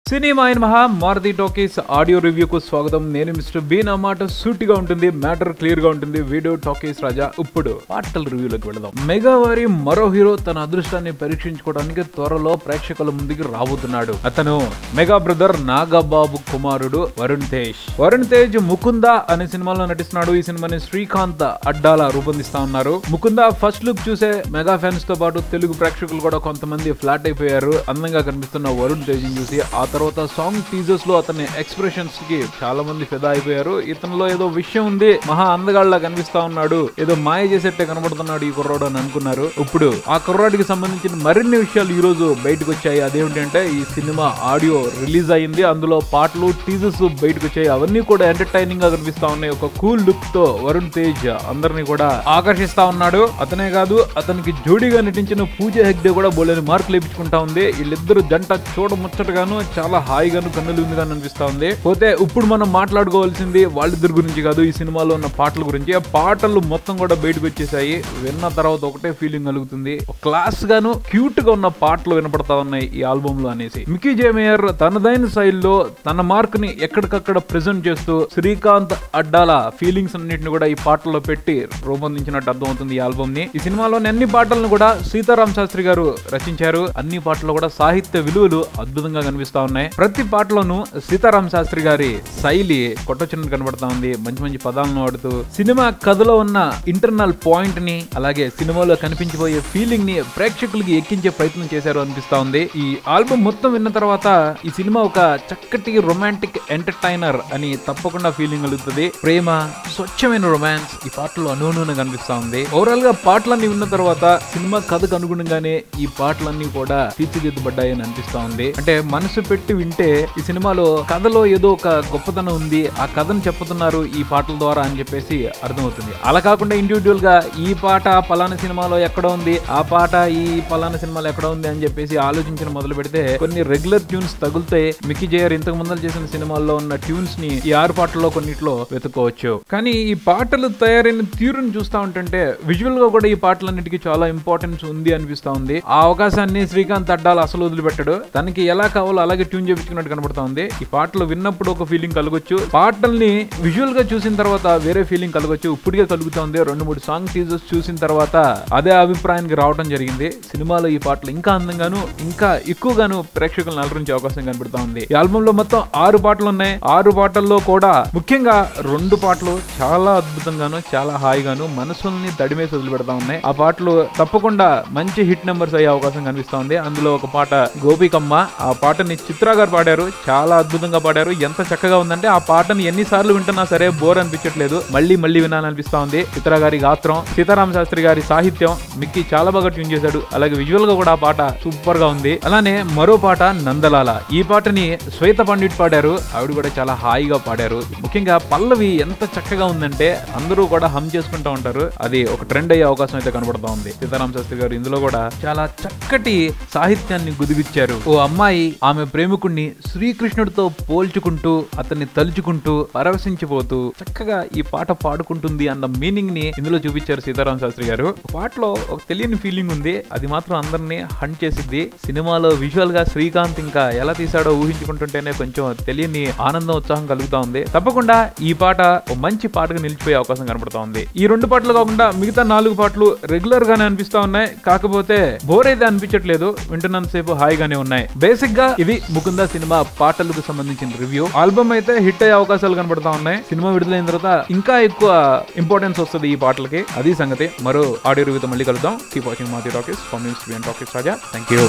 Cinema అయిన మహా Maruti talkies audio రివ్యూకు స్వాగతం. నేను మిస్టర్ బీ. నా మాట సూటిగా ఉంటుంది, మ్యాటర్ క్లియర్ గా ఉంటుంది. వీడియో టాకీస్ రాజా. ఇప్పుడు పాటల రివ్యూలోకి వెళదాం. మెగా వారి మరో హీరో తన అదృష్టాన్ని పరీక్షించుకోవడానికి త్వరలో ప్రేక్షకుల ముందుకు రాబోతున్నాడు. అతను మెగా బ్రదర్ నాగబాబు కుమారుడు వరుణ్ తేజ్. వరుణ్ తేజ్ ముకుంద అనే సినిమాలో నటిస్తున్నాడు. ఈ సినిమాని శ్రీకాంత్ అడ్డాల రూపొందిస్తా ఉన్నారు. ముకుంద ఫస్ట్ లుక్ చూసే మెగా ఫ్యాన్స్ తో పాటు తెలుగు ప్రేక్షకులు కూడా కొంతమంది ఫ్లాట్ అయిపోయారు. అందంగా కనిపిస్తున్న వరుణ్ తేజ్ చూసి. ఆ తర్వాత సాంగ్ టీజర్స్ లో అతని ఎక్స్ప్రెషన్స్ కి చాలా మంది ఫిదా అయిపోయారు. ఇతనిలో ఏదో విషయం ఉంది, మహా అందగాళ్ళ కనిపిస్తా ఉన్నాడు, ఏదో మాయ చేసేట్టే కనబడుతున్నాడు ఈ కుర్రాడు అని అనుకున్నారు. ఇప్పుడు ఆ కుర్రాడికి సంబంధించిన మరిన్ని విషయాలు ఈ రోజు బయటకు వచ్చాయి. అదేమిటంటే ఈ సినిమా ఆడియో రిలీజ్ అయింది, అందులో పాటలు టీజర్స్ బయటకు వచ్చాయి. అవన్నీ కూడా ఎంటర్టైనింగ్ గా కనిపిస్తా ఉన్నాయి. ఒక కూల్ లుక్ తో వరుణ్ తేజ్ అందరినీ కూడా ఆకర్షిస్తా ఉన్నాడు. అతనే కాదు, అతనికి జోడీగా నటించిన పూజ హెగ్డే కూడా బోలేని మార్కులు లేపించుకుంటా ఉంది. వీళ్ళిద్దరు జంట చూడముచ్చటగాను చాలా హాయిగాను కన్నులు ఉందిగాను అనిపిస్తా ఉంది. పోతే ఇప్పుడు మనం మాట్లాడుకోవాల్సింది వాళ్ళిద్దరి గురించి కాదు, ఈ సినిమాలో ఉన్న పాటల గురించి. ఆ పాటలు మొత్తం కూడా బయటకు వచ్చేసాయి. విన్న తర్వాత ఒకటే ఫీలింగ్ కలుగుతుంది, క్లాస్ గాను క్యూట్ గా ఉన్న పాటలు వినపడతా ఉన్నాయి ఈ ఆల్బమ్ లో అనేసి. మికీ జే మేయర్ తనదైన శైలిలో తన మార్క్ ని ఎక్కడికక్కడ ప్రెజెంట్ చేస్తూ శ్రీకాంత్ అడ్డాల ఫీలింగ్స్ అన్నింటిని కూడా ఈ పాటల్లో పెట్టి రూపొందించినట్టు అర్థమవుతుంది ఈ ఆల్బమ్ ని. ఈ సినిమాలోని అన్ని పాటలను కూడా సీతారాం శాస్త్రి గారు రచించారు. అన్ని పాటలు కూడా సాహిత్య విలువలు అద్భుతంగా కనిపిస్తా ఉన్నాయి. ప్రతి పాటలోనూ సీతారాం శాస్త్రి గారి శైలి కొట్టొచ్చినట్టు కనబడతా ఉంది. మంచి మంచి పదాలను వాడుతూ సినిమా కథలో ఉన్న ఇంటర్నల్ పాయింట్ ని, అలాగే సినిమాలో కనిపించిపోయే ఫీలింగ్ ని ప్రేక్షకులకి ఎక్కించే ప్రయత్నం చేశారు అనిపిస్తా ఉంది. ఈ ఆల్బమ్ మొత్తం విన్న తర్వాత ఈ సినిమా ఒక చక్కటి రొమాంటిక్ ఎంటర్టైనర్ అని తప్పకుండా ఫీలింగ్ కలుగుతుంది. ప్రేమ, స్వచ్ఛమైన రొమాన్స్ ఈ పాటలో అనువునుగా కనిపిస్తా ఉంది. ఓవరాల్ గా పాటలన్నీ విన్న తర్వాత సినిమా కథకు అనుగుణంగానే ఈ పాటలన్నీ కూడా తీర్చిదిద్దబడ్డాయి అని అనిపిస్తా ఉంది. అంటే మనసు పెట్టి వింటే ఈ సినిమాలో కథలో ఏదో ఒక గొప్పతనం ఉంది, ఆ కథను చెప్పుతున్నారు ఈ పాటల ద్వారా అని చెప్పేసి అర్థమవుతుంది. అలా కాకుండా ఇండివిజువల్ గా ఈ పాట పలానా సినిమాలో ఎక్కడ ఉంది, ఆ పాట ఈ పలానా సినిమాలో ఎక్కడ ఉంది అని చెప్పేసి ఆలోచించడం మొదలు పెడితే కొన్ని రెగ్యులర్ ట్యూన్స్ తగులుతాయి. మికీ జేయర్ ఇంతకు ముందు చేసిన సినిమాల్లో ఉన్న ట్యూన్స్ ని ఈ 6 పాటల్లో కొన్నిట్లో వెతుక్కోవచ్చు. కానీ ఈ పాటలు తయారైన తీరుని చూస్తా ఉంటుంటే విజువల్ గా కూడా ఈ పాటలన్నిటికీ చాలా ఇంపార్టెన్స్ ఉంది అనిపిస్తా ఉంది. ఆ అవకాశాన్ని శ్రీకాంత్ అడ్డాల అసలు వదిలిపెట్టాడు. తనకి ఎలా కావాలో అలాగే ట్యూన్ చేయించుకున్నట్టు కనబడతా ఉంది. ఈ పాటలు విన్నప్పుడు ఒక ఫీలింగ్ కలగొచ్చు, పాటల్ని విజువల్ గా చూసిన తర్వాత వేరే ఫీలింగ్ కలగొచ్చు. ఇప్పుడుగా కలుగుతా ఉంది. 2-3 సాంగ్ టీజర్స్ చూసిన తర్వాత అదే అభిప్రాయానికి రావడం జరిగింది. సినిమాలో ఈ పాటలు ఇంకా అందంగాను ఇంకా ఎక్కువగాను ప్రేక్షకులను అలరించే అవకాశం కనబడతా ఉంది. ఈ ఆల్బమ్ లో మొత్తం 6 పాటలు ఉన్నాయి. 6 పాటల్లో కూడా ముఖ్యంగా 2 పాటలు చాలా అద్భుతంగాను చాలా హాయిగాను మనసుల్ని తడిమేసి వదిలిపెడతా ఉన్నాయి. ఆ పాటలు తప్పకుండా మంచి హిట్ నెంబర్స్ అయ్యే అవకాశం కనిపిస్తా ఉంది. అందులో ఒక పాట గోపికమ్మ, ఆ పాటని చిత్రా గారు పాడారు, చాలా అద్భుతంగా పాడారు. ఎంత చక్కగా ఉందంటే ఆ పాటని ఎన్నిసార్లు వింటున్నా సరే బోర్ అనిపించట్లేదు, మళ్ళీ మళ్ళీ వినాలనిపిస్తా ఉంది. చిత్రా గారి గాత్రం, సీతారాం శాస్త్రి గారి సాహిత్యం, మిక్కీ చాలా బాగా ట్యూన్ చేశాడు. అలాగే విజువల్ గా కూడా ఆ పాట సూపర్ గా ఉంది. అలానే మరో పాట నందలాల, ఈ పాటని శ్వేత పండిట్ పాడారు, ఆవిడ కూడా చాలా హాయిగా పాడారు. ముఖ్యంగా పల్లవి ఎంత చక్కగా ఉందంటే అందరూ కూడా హమ్ చేసుకుంటూ ఉంటారు. అది ఒక ట్రెండ్ అయ్యే అవకాశం అయితే కనబడతా ఉంది. సీతారాం శాస్త్రి గారు ఇందులో కూడా చాలా చక్కటి సాహిత్యాన్ని గుదిగిచ్చారు. ఓ అమ్మాయి ఆమె ప్రేమికుణ్ణి శ్రీకృష్ణుడితో పోల్చుకుంటూ అతన్ని తలుచుకుంటూ పరవశించిపోతూ చక్కగా ఈ పాట పాడుకుంటుంది అన్న మీనింగ్ ని ఇందులో చూపించారు సీతారాం శాస్త్రి గారు. పాటలో ఒక తెలియని ఫీలింగ్ ఉంది, అది మాత్రం అందరినీ హంట్ చేసిద్ది. సినిమాలో విజువల్ గా శ్రీకాంత్ ఇంకా ఎలా తీసాడో ఊహించుకుంటుంటేనే కొంచెం తెలియని ఆనందం, ఉత్సాహం కలుగుతా ఉంది. తప్పకుండా ఈ పాట ఒక మంచి పాటగా నిలిచిపోయే అవకాశం కనబడతా ఉంది. ఈ 2 పాటలు కాకుండా మిగతా 4 పాటలు రెగ్యులర్ గానే అనిపిస్తా ఉన్నాయి. కాకపోతే బోర్ అయితే అనిపించట్లేదు, వింటున్నంతసేపు హాయిగానే ఉన్నాయి. బేసిక్ గా ఇది ముకుంద సినిమా పాటలకు సంబంధించిన రివ్యూ. ఆల్బమ్ అయితే హిట్ అయ్యే అవకాశాలు కనబడతా ఉన్నాయి. సినిమా విడుదలైన తర్వాత ఇంకా ఎక్కువ ఇంపార్టెన్స్ వస్తుంది ఈ పాటలకి. అది సంగతి. మరో ఆడియో రివ్యూతో మళ్ళీ కలుద్దాం. Keep watching Maruthi Talkies. From Talkies Raja. Thank you.